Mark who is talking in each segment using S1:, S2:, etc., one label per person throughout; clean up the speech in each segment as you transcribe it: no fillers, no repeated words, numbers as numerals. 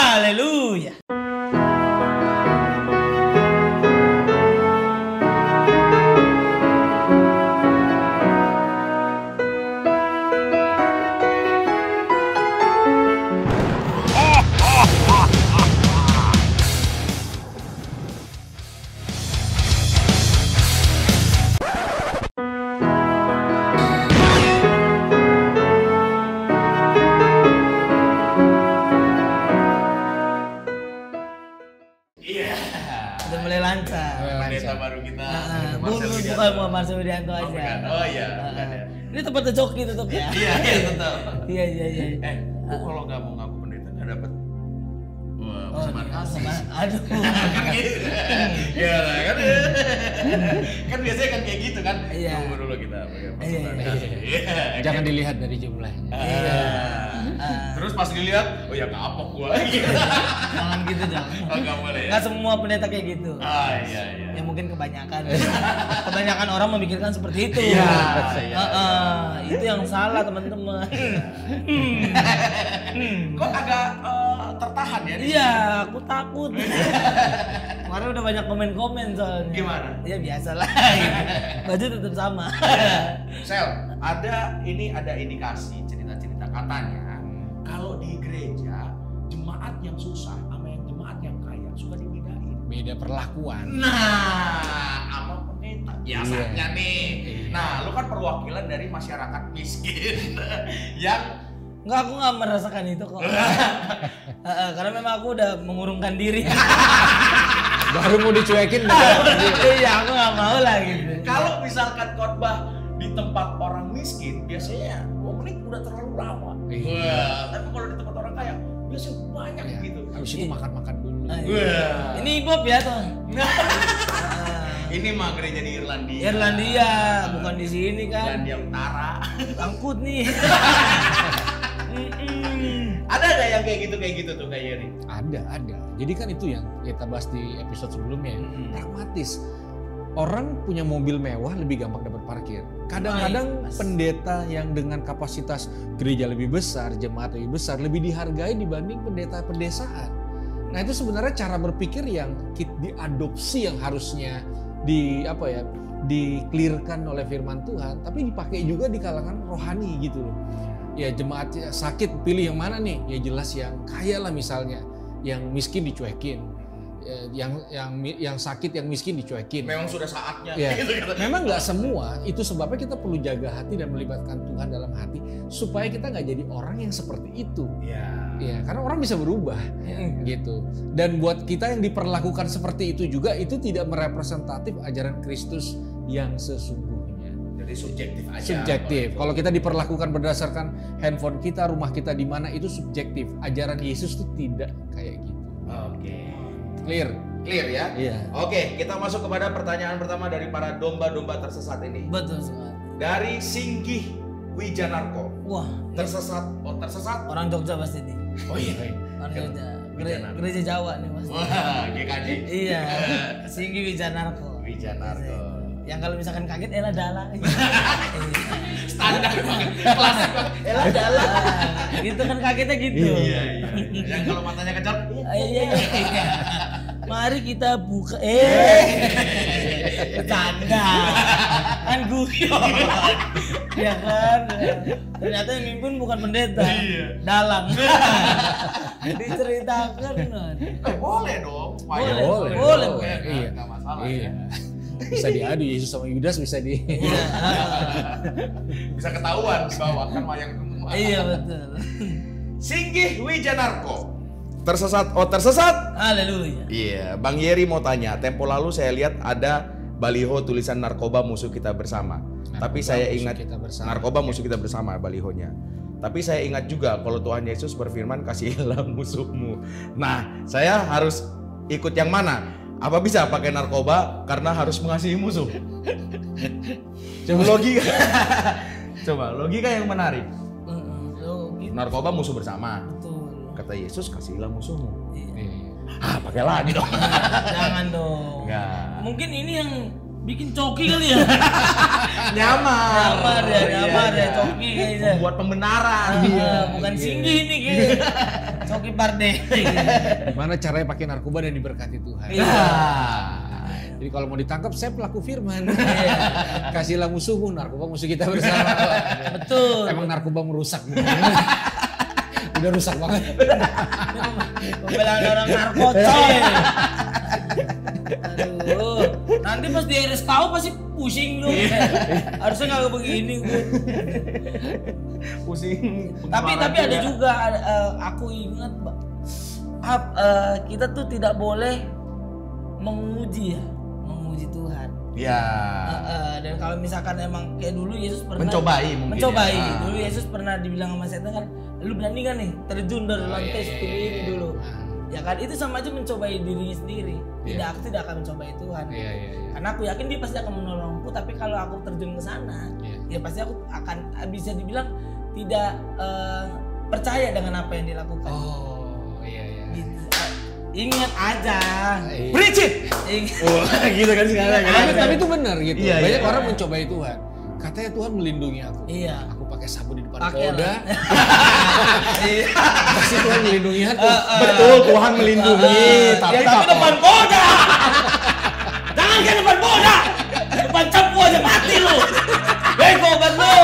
S1: Haleluya. Udah mulai lancar.
S2: Pendeta baru kita.
S1: Bukan Muhammad Widianto aja.
S2: Oh iya, bukan ya.
S1: Ini tempatnya Coki tetap ya.
S2: Iya, tetap.
S1: Iya.
S2: Lu kalau nggak mau ngaku pendeta nggak dapat persembahan kasih.
S1: Aduh.
S2: Kan gitu. Iya kan. Kan biasanya kan kayak gitu kan.
S1: Iya.
S2: Tunggu dulu kita pakai persembahan kasih.
S3: Jangan dilihat dari jumlahnya.
S1: Iya.
S2: Terus pas dilihat, oh ya kapok gua.
S1: Jangan gitu dong.
S2: Oh nggak boleh ya.
S1: Nggak semua pendeta kayak gitu.
S2: Iya.
S1: Ya mungkin kebanyakan. Kebanyakan orang memikirkan seperti itu.
S2: Iya.
S1: Itu yang salah teman-teman.
S2: Kok agak tertahan ya?
S1: Iya, aku takut. Kemarin udah banyak komen-komen soalnya.
S2: Gimana?
S1: Ya biasalah. Gitu. Baju tetap sama.
S2: Sel, ada indikasi cerita-cerita katanya kalau di gereja jemaat yang susah sama yang jemaat yang kaya suka dibedain.
S3: Beda perlakuan.
S2: Nah, sama pendeta biasanya nih.
S3: Iya.
S2: Nah, lu kan perwakilan dari masyarakat miskin yang
S1: Enggak, aku nggak merasakan itu kok. Karena memang aku udah mengurungkan diri.
S3: Baru mau dicuekin.
S1: Iya, aku nggak mau lah gitu.
S2: kalau misalkan khotbah di tempat orang miskin biasanya 2 menit udah terlalu lama.
S3: Iya.
S2: Wah, tapi kalau di tempat orang kaya biasanya banyak
S3: Iya.
S2: gitu.
S3: Habis itu makan-makan dulu.
S2: Wah.
S1: Ini Bob ya tuh.
S2: Ini mah gereja di Irlandia.
S1: Irlandia, bukan di sini kan.
S2: Irlandia Utara.
S1: Angkut nih.
S2: Ada nggak yang kayak gitu tuh kayak Yeri?
S3: Ada. Jadi kan itu yang kita bahas di episode sebelumnya. Pragmatis. Orang punya mobil mewah lebih gampang dapat parkir. Kadang-kadang
S1: Baik, Mas.
S3: pendeta yang dengan kapasitas gereja lebih besar, jemaat lebih besar, lebih dihargai dibanding pendeta pedesaan. Nah itu sebenarnya cara berpikir yang diadopsi yang harusnya di-clearkan oleh firman Tuhan, tapi dipakai juga di kalangan rohani gitu loh. Ya jemaat sakit pilih yang mana nih? Ya jelas yang kaya lah misalnya, yang miskin dicuekin, yang sakit yang miskin dicuekin.
S2: Memang sudah saatnya.
S3: Ya,
S2: Gitu.
S3: memang nggak semua. Itu sebabnya kita perlu jaga hati dan melibatkan Tuhan dalam hati supaya kita nggak jadi orang yang seperti itu.
S2: Iya.
S3: Ya, karena orang bisa berubah, gitu. Dan buat kita yang diperlakukan seperti itu juga itu tidak merepresentatif ajaran Kristus yang sesungguhnya.
S2: Jadi subjektif aja.
S3: Subjektif. Kalau kita diperlakukan berdasarkan handphone kita, rumah kita di mana itu subjektif. Ajaran Yesus itu tidak kayak gitu.
S2: Oke.
S3: Clear?
S2: Clear ya?
S3: Iya.
S2: Oke, kita masuk kepada pertanyaan pertama dari para domba-domba tersesat ini.
S1: Betul sekali.
S2: Dari Singgih Wijanarko.
S1: Wah,
S2: Tersesat.
S1: orang Jogja pasti nih.
S2: Oh iya.
S1: Orang Jogja.
S2: Wijanarko.
S1: Gereja Jawa nih Mas.
S2: Wah, GKJ.
S1: Iya. Singgi Wijanarko.
S2: Wijanarko.
S1: Yang kalau misalkan kaget Ella Dala.
S2: Standar banget. Klasik banget. Elah dalah.
S1: Gitu kan kagetnya gitu.
S2: Iya. Yang kalau matanya kecil.
S1: Iya. Mari kita buka. Bercanda. Kan guyon. Ya kan. Ternyata yang mimpin bukan pendeta.
S2: Iya.
S1: Dalang. Diceritakan.
S2: Boleh dong.
S1: Boleh.
S3: Iya.
S2: Enggak masalah
S3: Iya.
S2: ya.
S3: Bisa diadu Yesus sama Yudas bisa di.
S2: Bisa ketahuan bahwa kan wayang semua.
S1: Iya betul.
S2: Singgih Wijanarko. Tersesat.
S1: Haleluya.
S2: Iya, Bang Yeri mau tanya. Tempo lalu saya lihat ada baliho tulisan narkoba musuh kita bersama. Tapi saya ingat narkoba musuh kita bersama balihonya. Tapi saya ingat juga kalau Tuhan Yesus berfirman kasihilah musuhmu. Nah, saya harus ikut yang mana? Apa bisa pakai narkoba karena harus mengasihi musuh? Coba logika. Coba logika yang menarik.
S1: Gitu.
S2: Narkoba musuh bersama.
S1: Betul.
S2: Kata Yesus kasihilah musuhmu.
S1: Iya.
S2: Pakai lagi dong.
S1: Jangan dong.
S2: Enggak.
S1: Mungkin ini yang bikin Coki kali ya.
S2: Nyamar
S1: Nyamar ya Coki kayaknya.
S2: Buat pembenaran.
S1: Bukan Singgi ini kayaknya. Coki Parde.
S3: Gimana caranya pakai narkoba dan diberkati Tuhan.
S1: Iya.
S3: Jadi kalau mau ditangkap saya pelaku firman. Kasihlah musuhmu, narkoba musuh kita bersama.
S1: Betul.
S3: Emang narkoba merusak. Udah rusak banget.
S1: Pembelaan orang narkocoy. Aduh, nanti pas di RSKU pasti pusing lu. Harusnya nggak begini gue.
S2: Pusing.
S1: Tapi ada juga aku ingat kita tuh tidak boleh menguji Tuhan.
S2: Ya.
S1: Dan kalau misalkan emang kayak dulu Yesus pernah
S2: Mencobai mungkin. Ya.
S1: Dulu Yesus pernah dibilang sama setan kan, lu berani kan nih terjun dari lantai setinggi ini dulu. Ya kan itu sama aja mencobai dirinya sendiri. Aku tidak akan mencobai Tuhan. Karena aku yakin dia pasti akan menolongku, tapi kalau aku terjun ke sana, ya pasti aku akan bisa dibilang tidak percaya dengan apa yang dilakukan. Gitu. Ingat aja.
S2: Preach. Gitu kan sekarang.
S3: Tapi itu benar gitu.
S2: Iya,
S3: Banyak
S2: iya.
S3: orang mencobai Tuhan. Katanya Tuhan melindungi aku.
S1: Iya.
S3: Aku pakai sabun di depan
S1: Pakai
S3: Polda.
S1: lah.
S3: Pasti Tuhan melindungi aku.
S2: Betul, Tuhan melindungi. Tapi
S1: depan Polda. Jangan kan depan Polda. Depan cepu aja mati lu. Bego banget lu.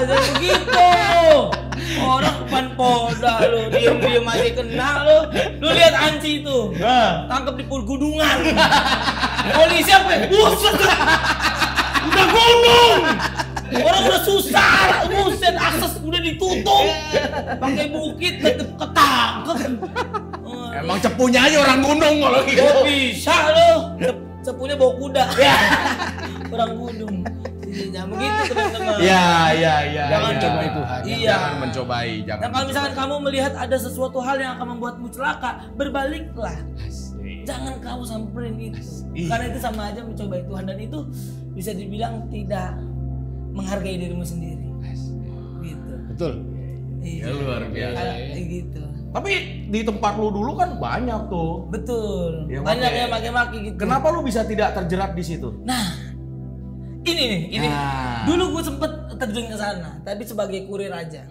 S1: Jangan begitu. Orang depan Polda lu, diem aja kena lu. Lu lihat Anci itu. Tangkap di pergunungan. Polisi apa? Buset. Udah gunung. Orang udah susah, buset, akses udah ditutup. Pakai bukit tetep ketangkep.
S2: emang cepunya aja orang gunung kalau gitu.
S1: Kok bisa lo? Cepunya bawa kuda. Orang gunung. Jangan begitu teman-teman.
S2: Iya.
S1: Jangan
S3: mencobai Tuhan.
S1: Iya.
S2: Jangan mencobai, jangan.
S1: Dan kalau misalkan kamu melihat ada sesuatu hal yang akan membuatmu celaka, berbaliklah. Jangan kamu samperin itu. Karena itu sama aja mencobai Tuhan, dan itu bisa dibilang tidak menghargai dirimu sendiri. Gitu.
S3: Betul.
S1: Iya.
S2: Luar biasa.
S1: Gitu.
S2: Tapi di tempat lu dulu kan banyak tuh.
S1: Betul.
S2: Ya,
S1: banyak
S2: makanya.
S1: yang maki-maki gitu.
S2: Kenapa lu bisa tidak terjerat di situ?
S1: Nah, ini.
S2: Nah.
S1: Dulu gue sempet terjun ke sana, tapi sebagai kurir aja.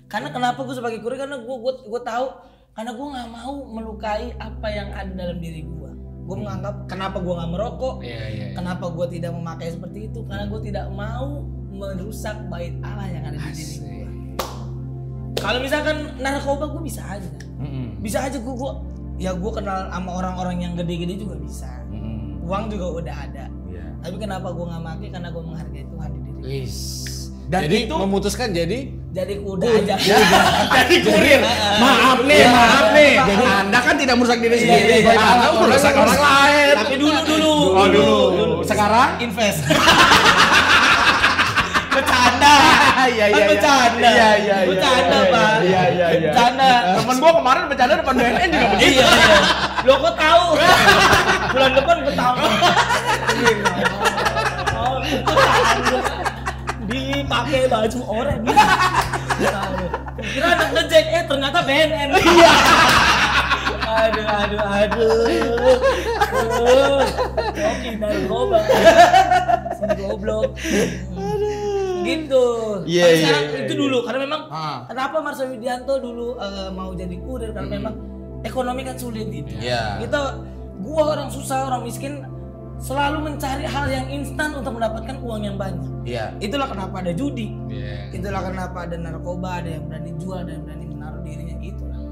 S1: Karena kenapa gue sebagai kurir? Karena gue tahu, karena gue nggak mau melukai apa yang ada dalam diri gue. Gue menganggap kenapa gue nggak merokok, kenapa gue tidak memakai seperti itu, karena gue tidak mau merusak bait Allah yang ada di diri gue. Kalau misalkan narkoba gue bisa aja, gue kenal sama orang-orang yang gede-gede juga bisa, uang juga udah ada. Tapi kenapa gue nggak pakai? Karena gue menghargai Tuhan di diri gue.
S2: Dan
S3: jadi
S2: itu
S3: memutuskan jadi
S1: kuda aja.
S2: jadi kurir. Maaf nih. Jadi Anda kan tidak merusak diri sendiri. Anda merusak orang lain.
S1: Tapi dulu.
S2: Sekarang
S1: invest. Bercanda.
S2: Iya.
S1: Bercanda.
S2: Iya.
S1: Bercanda, Pak.
S2: Iya.
S1: Bercanda.
S2: Temen gua kemarin bercanda depan BNN juga begitu.
S1: Iya. Lo kok tahu? Bulan depan gue tahu. Dipakai baju oranye. Kira anak ngejek, ternyata BNN. Iya. Aduh. Oke, narkoba. Si goblok. Gitu.
S2: Iya.
S1: Itu dulu, karena memang kenapa Marcel Widianto dulu mau jadi kurir, karena memang ekonomi kan sulit gitu.
S2: Iya.
S1: Gua orang susah, orang miskin, selalu mencari hal yang instan untuk mendapatkan uang yang banyak.
S2: Iya.
S1: Itulah kenapa ada judi. Itulah kenapa ada narkoba, ada yang berani jual, ada yang berani menaruh dirinya gitu lah.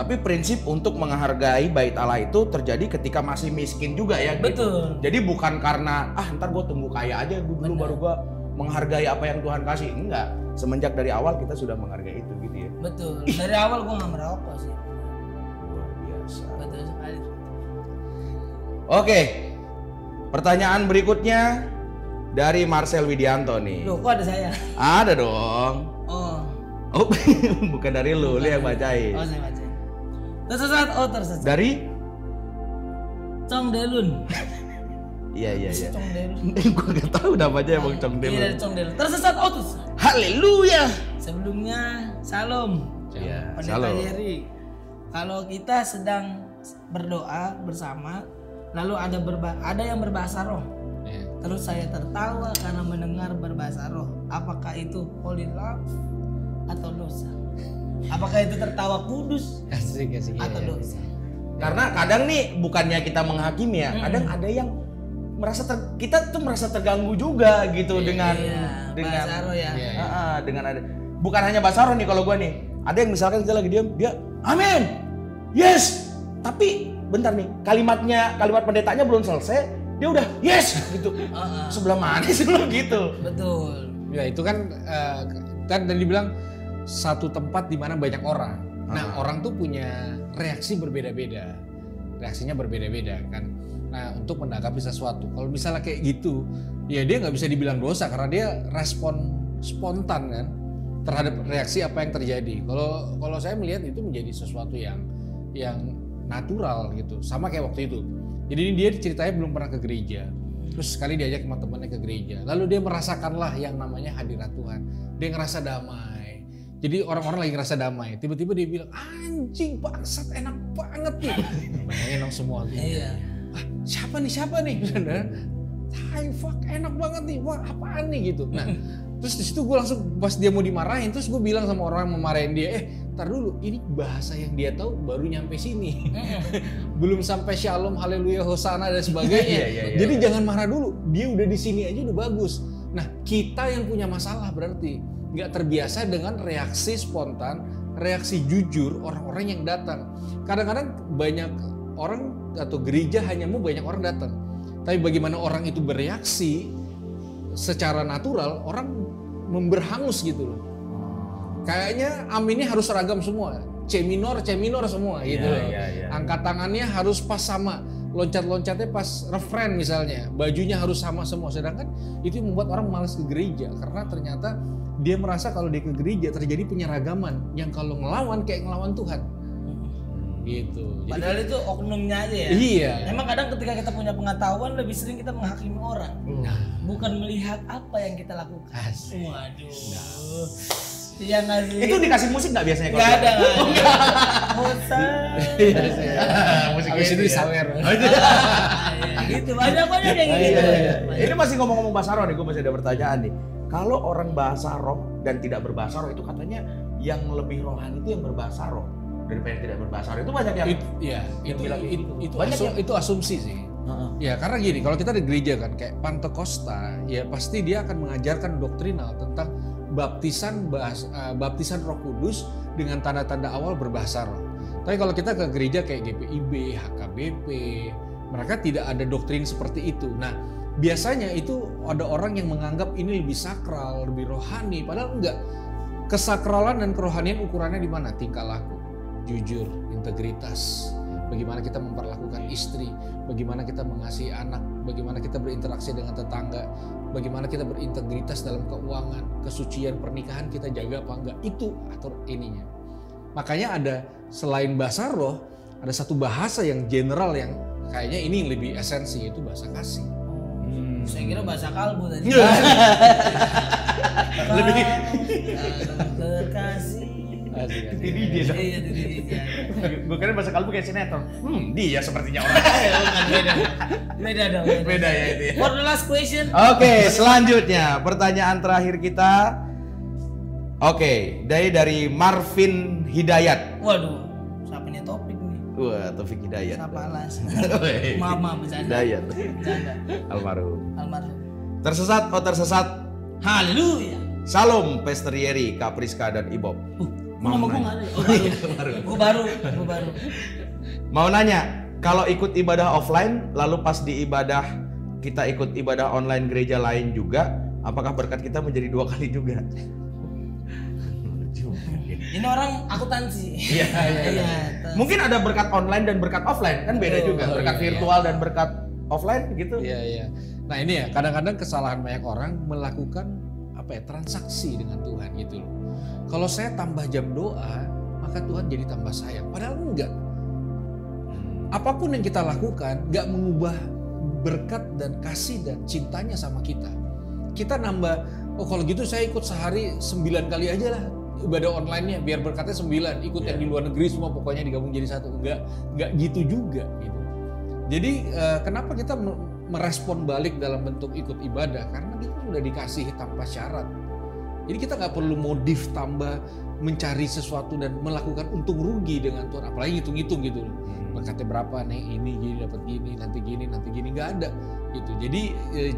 S2: Tapi prinsip untuk menghargai bait Allah itu terjadi ketika masih miskin juga ya.
S1: Betul.
S2: Gitu. Jadi bukan karena ntar gue tunggu kaya aja dulu baru gue menghargai apa yang Tuhan kasih. Enggak. Semenjak dari awal kita sudah menghargai itu gitu ya.
S1: Betul. Dari awal gue nggak merokok sih.
S2: Luar biasa.
S1: Betul sekali.
S2: Oke. Pertanyaan berikutnya dari Marcel Widianto nih.
S1: Loh, kok ada saya?
S2: Ada dong.
S1: Oh,
S2: bukan dari lu yang bacain.
S1: saya baca. Tersesat.
S2: Dari?
S1: Cong Delun.
S2: Iya.
S1: Cong Delun.
S2: Gue gak tahu namanya emang Cong
S1: Iya, dari
S2: Delun.
S1: Cong Delun. Tersesat otus.
S2: Haleluya.
S1: Sebelumnya, salam.
S2: Iya,
S1: Pendeta
S2: salam.
S1: Jerry. Kalau kita sedang berdoa bersama, lalu ada yang berbahasa roh. Terus saya tertawa karena mendengar berbahasa roh. Apakah itu holy love atau dosa? Apakah itu tertawa kudus
S3: Asik.
S1: atau dosa?
S2: Karena kadang nih bukannya kita menghakimi ya, kadang ada yang merasa kita tuh merasa terganggu juga gitu dengan
S1: Basaro ya.
S2: dengan ada, bukan hanya Basaro nih, kalau gua nih ada yang misalkan kita lagi diam, dia amin, yes, tapi bentar nih kalimat pendetanya belum selesai, dia udah yes gitu. Sebelah mana sih lo gitu?
S1: Betul.
S3: Ya itu kan tadi dibilang satu tempat di mana banyak orang. Nah orang tuh punya reaksi berbeda-beda, reaksinya berbeda-beda kan. Nah untuk menanggapi sesuatu, kalau misalnya kayak gitu, ya dia nggak bisa dibilang dosa karena dia respon spontan kan terhadap reaksi apa yang terjadi. Kalau saya melihat itu menjadi sesuatu yang natural gitu, sama kayak waktu itu. Jadi dia ceritanya belum pernah ke gereja, terus sekali diajak sama temannya ke gereja, lalu dia merasakanlah yang namanya hadirat Tuhan, dia ngerasa damai. Jadi orang-orang lagi ngerasa damai, tiba-tiba dia bilang, anjing bangsat enak banget nih. Bayangin dong semua gitu.
S1: Iya.
S3: Ah, siapa nih? Hai fuck enak banget nih, wah apaan nih gitu. Nah terus di situ gue langsung pas dia mau dimarahin, terus gue bilang sama orang yang memarahin dia, tar dulu, ini bahasa yang dia tahu baru nyampe sini, belum sampai shalom, haleluya, hosana dan sebagainya. Jadi jangan marah dulu, dia udah di sini aja udah bagus. Nah kita yang punya masalah berarti nggak terbiasa dengan reaksi spontan, reaksi jujur orang-orang yang datang. Kadang-kadang banyak orang atau gereja hanya mau banyak orang datang, tapi bagaimana orang itu bereaksi secara natural, orang memberhangus gitu loh. Kayaknya aminnya harus seragam semua, C minor semua gitu loh. Angkat tangannya harus pas sama, loncat-loncatnya pas refren misalnya, bajunya harus sama semua. Sedangkan itu membuat orang malas ke gereja karena ternyata dia merasa kalau dia ke gereja terjadi penyeragaman yang kalau ngelawan kayak ngelawan Tuhan. Gitu.
S1: Padahal itu oknumnya aja ya.
S3: Iya.
S1: Emang kadang ketika kita punya pengetahuan lebih sering kita menghakimi orang, bukan melihat apa yang kita lakukan. Waduh. Iya nggak sih?
S2: Itu dikasih musik nggak biasanya?
S1: Nggak ada. Bosan.
S2: Musik
S3: Habis itu disawer.
S1: Gitu banyak yang gitu.
S2: Ini masih ngomong-ngomong bahasa roh nih, gue masih ada pertanyaan nih. Kalau orang bahasa roh dan tidak berbahasa roh itu katanya yang lebih rohani itu yang berbahasa roh daripada yang tidak berbahasa roh. Itu banyak yang
S3: itu asumsi sih. Ya karena gini, kalau kita di gereja kan kayak Pantekosta, ya pasti dia akan mengajarkan doktrinal tentang baptisan Roh Kudus dengan tanda-tanda awal berbahasa roh. Tapi kalau kita ke gereja kayak GPIB, HKBP, mereka tidak ada doktrin seperti itu. Nah, biasanya itu ada orang yang menganggap ini lebih sakral, lebih rohani, padahal enggak. Kesakralan dan kerohanian ukurannya di mana? Tingkah laku, jujur, integritas. Bagaimana kita memperlakukan istri, bagaimana kita mengasihi anak, bagaimana kita berinteraksi dengan tetangga, bagaimana kita berintegritas dalam keuangan, kesucian pernikahan kita jaga apa enggak, itu atur ininya. Makanya ada selain bahasa roh, ada satu bahasa yang general yang kayaknya ini yang lebih esensi, yaitu bahasa kasih.
S1: Saya kira bahasa kalbu tadi.
S2: Lebih
S1: terkasih.
S2: DJ dong.
S1: Iya, DJ.
S2: Gue kira bahasa kalbu kayak sinetron. Dia sepertinya orang.
S1: Beda dong.
S2: Beda ya itu ya.
S1: For the last question.
S2: Oke, selanjutnya pertanyaan terakhir kita. Oke, dari Marvin Hidayat.
S1: Waduh, siapa nih topik nih?
S2: Wah, Taufik Hidayat.
S1: Siapa alas? Mama bercanda.
S2: Hidayat.
S1: Bercanda.
S2: Almarhum.
S1: Tersesat.
S2: Tersesat.
S1: Haleluya.
S2: Salam Pesterieri, Kapriska dan Ibob.
S1: Mau nanya. Gue baru.
S2: Mau nanya, kalau ikut ibadah offline, lalu pas di ibadah kita ikut ibadah online gereja lain juga, apakah berkat kita menjadi 2 kali juga?
S1: Ini orang akuntansi.
S2: Iya. Mungkin ada berkat online dan berkat offline, kan beda juga. Berkat virtual dan berkat offline gitu.
S3: Iya. Nah ini ya, kadang-kadang kesalahan banyak orang melakukan transaksi dengan Tuhan gitu loh. Kalau saya tambah jam doa, maka Tuhan jadi tambah sayang. Padahal enggak. Apapun yang kita lakukan enggak mengubah berkat dan kasih dan cintanya sama kita. Kita nambah, kalau gitu saya ikut sehari 9 kali aja lah ibadah online-nya biar berkatnya 9. Ikut yang di luar negeri semua pokoknya digabung jadi 1. Enggak gitu juga gitu. Jadi kenapa kita merespon balik dalam bentuk ikut ibadah? Karena kita udah dikasih tanpa syarat. Jadi kita nggak perlu modif tambah mencari sesuatu dan melakukan untung rugi dengan Tuhan, apalagi hitung-hitung gitu loh. Berkatnya berapa nih, ini gini dapat gini, nanti gini, nggak ada gitu. Jadi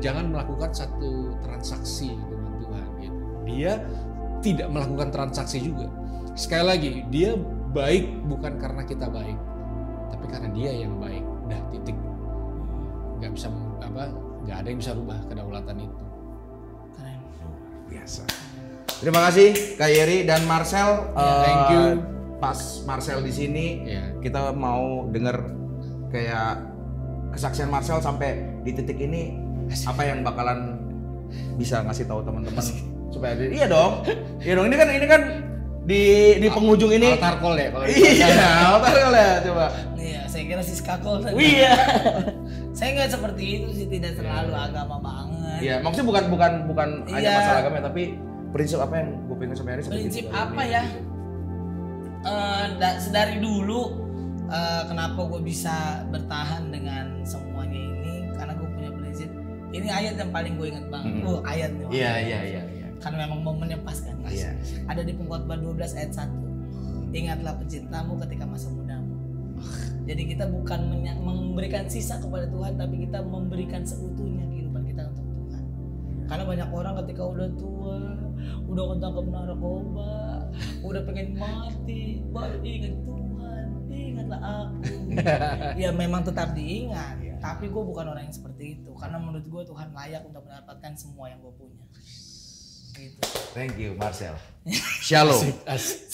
S3: jangan melakukan satu transaksi dengan Tuhan gitu. Dia tidak melakukan transaksi juga. Sekali lagi, dia baik bukan karena kita baik, tapi karena dia yang baik. Udah titik. Nggak ada yang bisa rubah kedaulatan itu.
S2: Biasa. Terima kasih Kak Yeri dan Marcel.
S3: Thank you.
S2: Pas Marcel di sini, kita mau dengar kayak kesaksian Marcel sampai di titik ini. Apa yang bakalan bisa ngasih tahu teman-teman supaya iya dong. Ini kan di penghujung ini.
S3: Altar call ya kalau
S2: iya, altar call ya coba.
S1: Iya, saya kira Siska call.
S2: Iya.
S1: Saya nggak seperti itu sih, tidak terlalu agama banget.
S2: Iya, maksudnya bukan hanya masalah agama, tapi prinsip apa yang gue pengen sampai hari
S1: prinsip apa ya? Sedari dulu kenapa gue bisa bertahan dengan semuanya ini, karena gue punya prinsip. Ini ayat yang paling gue ingat banget. Ayat nih.
S2: Iya.
S1: Karena memang momennya pas kan.
S2: Iya.
S1: Ada di Pengkhotbah 12 ayat 1. Ingatlah pecintamu ketika masa mudamu. Jadi kita bukan memberikan sisa kepada Tuhan, tapi kita memberikan seutuhnya kehidupan kita untuk Tuhan. Karena banyak orang ketika udah tua, udah ketangkep narkoba, udah pengen mati, baru ingat Tuhan, ingatlah aku. Ya memang tetap diingat, tapi gue bukan orang yang seperti itu. Karena menurut gue Tuhan layak untuk mendapatkan semua yang gue punya. Gitu.
S2: Thank you Marcel. Shalom.
S3: Asik.